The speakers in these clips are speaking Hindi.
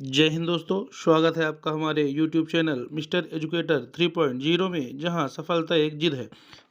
जय हिंद दोस्तों, स्वागत है आपका हमारे YouTube चैनल मिस्टर एजुकेटर 3.0 में, जहां सफलता एक जिद है।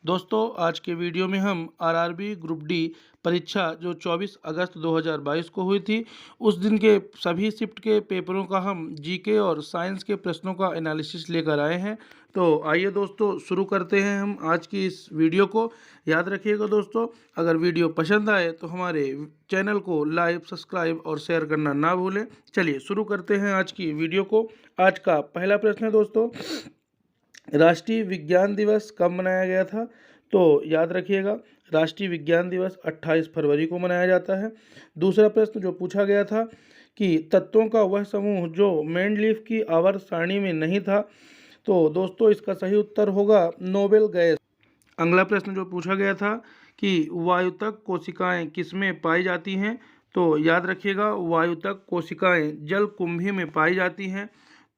दोस्तों, आज के वीडियो में हम आरआरबी ग्रुप डी परीक्षा जो 24 अगस्त 2022 को हुई थी, उस दिन के सभी शिफ्ट के पेपरों का हम जीके और साइंस के प्रश्नों का एनालिसिस लेकर आए हैं। तो आइए दोस्तों, शुरू करते हैं हम आज की इस वीडियो को। याद रखिएगा दोस्तों, अगर वीडियो पसंद आए तो हमारे चैनल को लाइक, सब्सक्राइब और शेयर करना ना भूलें। चलिए शुरू करते हैं आज की वीडियो को। आज का पहला प्रश्न है दोस्तों, राष्ट्रीय विज्ञान दिवस कब मनाया गया था? तो याद रखिएगा, राष्ट्रीय विज्ञान दिवस 28 फरवरी को मनाया जाता है। दूसरा प्रश्न जो पूछा गया था कि तत्वों का वह समूह जो मेंडलीफ की आवर्त सारणी में नहीं था, तो दोस्तों इसका सही उत्तर होगा नोबेल गैस। अगला प्रश्न जो पूछा गया था कि वायुतक कोशिकाएं किसमें पाई जाती हैं, तो याद रखिएगा, वायुतक कोशिकाएं जल कुंभी में पाई जाती हैं।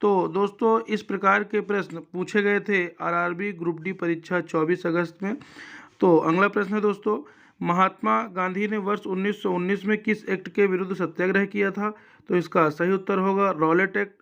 तो दोस्तों इस प्रकार के प्रश्न पूछे गए थे आरआरबी ग्रुप डी परीक्षा 24 अगस्त में। तो अगला प्रश्न है दोस्तों, महात्मा गांधी ने वर्ष 1919 में किस एक्ट के विरुद्ध सत्याग्रह किया था? तो इसका सही उत्तर होगा रॉलेट एक्ट।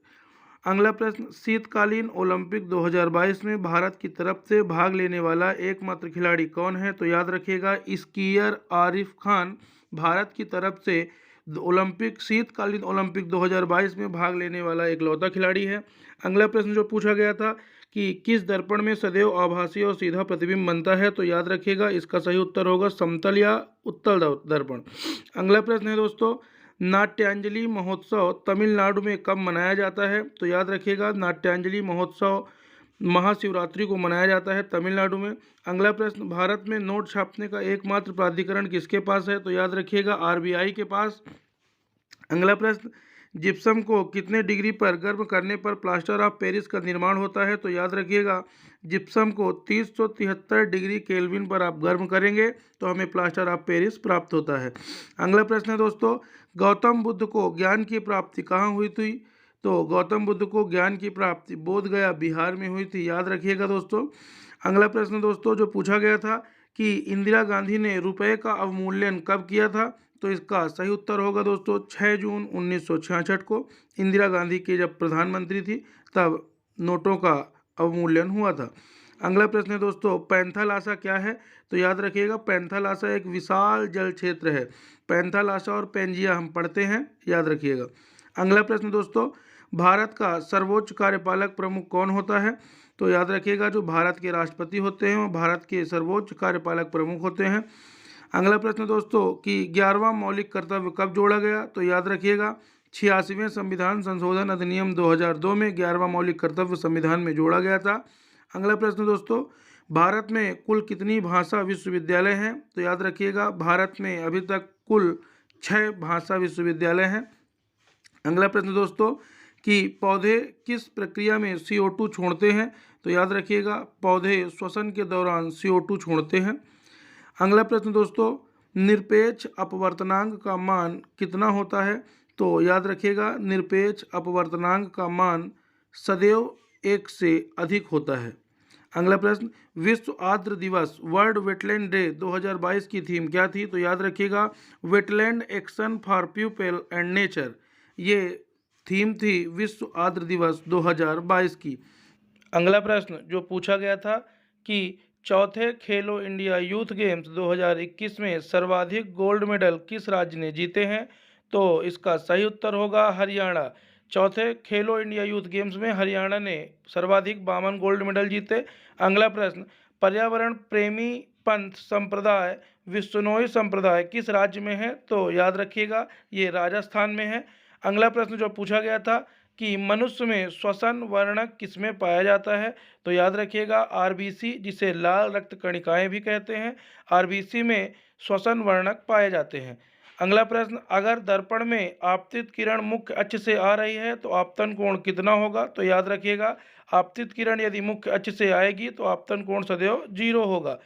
अगला प्रश्न, शीतकालीन ओलंपिक 2022 में भारत की तरफ से भाग लेने वाला एकमात्र खिलाड़ी कौन है? तो याद रखिएगा, स्कीयर आरिफ खान भारत की तरफ से शीतकालीन ओलंपिक 2022 में भाग लेने वाला इकलौता खिलाड़ी है। अगला प्रश्न जो पूछा गया था कि किस दर्पण में सदैव आभासी और सीधा प्रतिबिंब बनता है? तो याद रखिएगा, इसका सही उत्तर होगा समतल या उत्तल दर्पण। अगला प्रश्न है दोस्तों, नाट्यांजलि महोत्सव तमिलनाडु में कब मनाया जाता है? तो याद रखिएगा, नाट्यांजलि महोत्सव महाशिवरात्रि को मनाया जाता है तमिलनाडु में। अगला प्रश्न, भारत में नोट छापने का एकमात्र प्राधिकरण किसके पास है? तो याद रखिएगा, आरबीआई के पास। अगला प्रश्न, जिप्सम को कितने डिग्री पर गर्म करने पर प्लास्टर ऑफ पेरिस का निर्माण होता है? तो याद रखिएगा, जिप्सम को 373 डिग्री केल्विन पर आप गर्म करेंगे तो हमें प्लास्टर ऑफ पेरिस प्राप्त होता है। अगला प्रश्न है दोस्तों, गौतम बुद्ध को ज्ञान की प्राप्ति कहाँ हुई थी? तो गौतम बुद्ध को ज्ञान की प्राप्ति बोध गया बिहार में हुई थी, याद रखिएगा दोस्तों। अगला प्रश्न दोस्तों जो पूछा गया था कि इंदिरा गांधी ने रुपये का अवमूल्यन कब किया था? तो इसका सही उत्तर होगा दोस्तों 6 जून 1966 को। इंदिरा गांधी के जब प्रधानमंत्री थी तब नोटों का अवमूल्यन हुआ था। अगला प्रश्न है दोस्तों, पैंथालासा क्या है? तो याद रखिएगा, पैंथालासा एक विशाल जल क्षेत्र है। पैंथालासा और पेंजिया हम पढ़ते हैं, याद रखिएगा। अगला प्रश्न दोस्तों, भारत का सर्वोच्च कार्यपालक प्रमुख कौन होता है? तो याद रखिएगा, जो भारत के राष्ट्रपति होते हैं वो भारत के सर्वोच्च कार्यपालक प्रमुख होते हैं। अगला प्रश्न दोस्तों कि 11वां मौलिक कर्तव्य कब जोड़ा गया? तो याद रखिएगा, 86वें संविधान संशोधन अधिनियम 2002 में 11वां मौलिक कर्तव्य संविधान में जोड़ा गया था। अगला प्रश्न दोस्तों, भारत में कुल कितनी भाषा विश्वविद्यालय हैं? तो याद रखिएगा, भारत में अभी तक कुल 6 भाषा विश्वविद्यालय हैं। अगला प्रश्न दोस्तों कि पौधे किस प्रक्रिया में CO2 छोड़ते हैं? तो याद रखिएगा, पौधे श्वसन के दौरान CO2 छोड़ते हैं। अगला प्रश्न दोस्तों, निरपेक्ष अपवर्तनांक का मान कितना होता है? तो याद रखिएगा, निरपेक्ष अपवर्तनांक का मान सदैव 1 से अधिक होता है। अगला प्रश्न, विश्व आर्द्र दिवस वर्ल्ड वेटलैंड डे 2022 की थीम क्या थी? तो याद रखिएगा, wetland action for people and nature, ये थीम थी विश्व आर्द्र दिवस 2022 की। अगला प्रश्न जो पूछा गया था कि चौथे खेलो इंडिया यूथ गेम्स 2021 में सर्वाधिक गोल्ड मेडल किस राज्य ने जीते हैं? तो इसका सही उत्तर होगा हरियाणा। चौथे खेलो इंडिया यूथ गेम्स में हरियाणा ने सर्वाधिक 52 गोल्ड मेडल जीते। अगला प्रश्न, पर्यावरण प्रेमी पंथ संप्रदाय विश्नोई संप्रदाय किस राज्य में है? तो याद रखिएगा, ये राजस्थान में है। अगला प्रश्न जो पूछा गया था कि मनुष्य में श्वसन वर्णक किसमें पाया जाता है? तो याद रखिएगा, आरबीसी, जिसे लाल रक्त कणिकाएं भी कहते हैं, आरबीसी में श्वसन वर्णक पाए जाते हैं। अगला प्रश्न, अगर दर्पण में आपतित किरण मुख्य अक्ष से आ रही है तो आपतन कोण कितना होगा? तो याद रखिएगा, आपतित किरण यदि मुख्य अक्ष से आएगी तो आपतन कोण सदैव 0 होगा।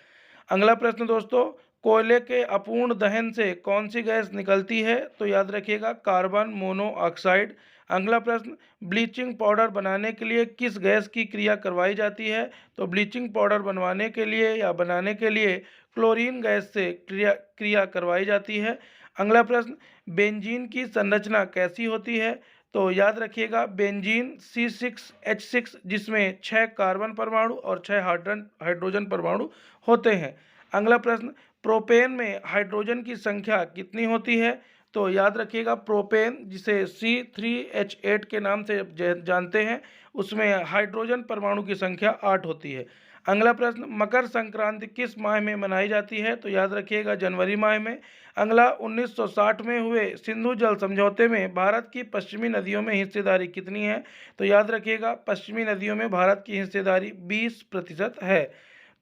अगला प्रश्न दोस्तों, कोयले के अपूर्ण दहन से कौन सी गैस निकलती है? तो याद रखिएगा, कार्बन मोनोऑक्साइड। अगला प्रश्न, ब्लीचिंग पाउडर बनाने के लिए किस गैस की क्रिया करवाई जाती है? तो ब्लीचिंग पाउडर बनवाने के लिए या बनाने के लिए क्लोरीन गैस से क्रिया करवाई जाती है। अगला प्रश्न, बेंजीन की संरचना कैसी होती है? तो याद रखिएगा बेंजीन C6H6 जिसमें 6 कार्बन परमाणु और 6 हाइड्रोजन परमाणु होते हैं। अगला प्रश्न, प्रोपेन में हाइड्रोजन की संख्या कितनी होती है? तो याद रखिएगा प्रोपेन जिसे C3H8 के नाम से जानते हैं, उसमें हाइड्रोजन परमाणु की संख्या 8 होती है। अगला प्रश्न, मकर संक्रांति किस माह में मनाई जाती है? तो याद रखिएगा जनवरी माह में। अगला, 1960 में हुए सिंधु जल समझौते में भारत की पश्चिमी नदियों में हिस्सेदारी कितनी है? तो याद रखिएगा पश्चिमी नदियों में भारत की हिस्सेदारी 20% है।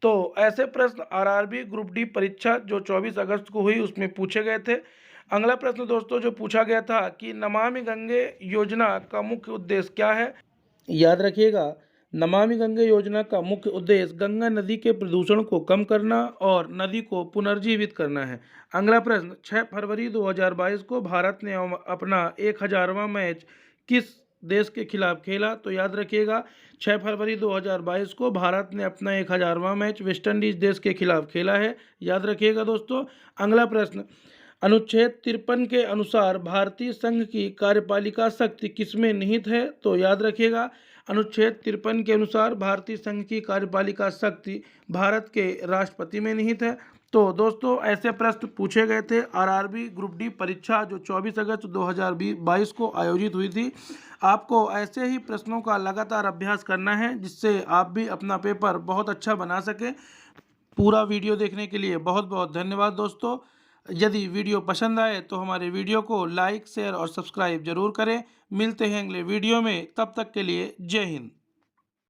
तो ऐसे प्रश्न आरआरबी ग्रुप डी परीक्षा जो 24 अगस्त को हुई उसमें पूछे गए थे। अगला प्रश्न दोस्तों जो पूछा गया था कि नमामि गंगे योजना का मुख्य उद्देश्य क्या है? याद रखिएगा नमामि गंगे योजना का मुख्य उद्देश्य गंगा नदी के प्रदूषण को कम करना और नदी को पुनर्जीवित करना है। अगला प्रश्न, 6 फरवरी 2022 को भारत ने अपना 1000वां मैच किस देश के खिलाफ खेला? तो याद रखिएगा 6 फरवरी 2022 को भारत ने अपना 1000वां मैच वेस्ट इंडीज देश के खिलाफ खेला है। याद रखिएगा दोस्तों। अगला प्रश्न, अनुच्छेद 53 के अनुसार भारतीय संघ की कार्यपालिका शक्ति किसमें निहित है? तो याद रखिएगा अनुच्छेद 53 के अनुसार भारतीय संघ की कार्यपालिका शक्ति भारत के राष्ट्रपति में निहित है। तो दोस्तों ऐसे प्रश्न पूछे गए थे आरआरबी ग्रुप डी परीक्षा जो 24 अगस्त 2022 को आयोजित हुई थी। आपको ऐसे ही प्रश्नों का लगातार अभ्यास करना है जिससे आप भी अपना पेपर बहुत अच्छा बना सकें। पूरा वीडियो देखने के लिए बहुत बहुत धन्यवाद दोस्तों। यदि वीडियो पसंद आए तो हमारे वीडियो को लाइक, शेयर और सब्सक्राइब जरूर करें। मिलते हैं अगले वीडियो में, तब तक के लिए जय हिंद।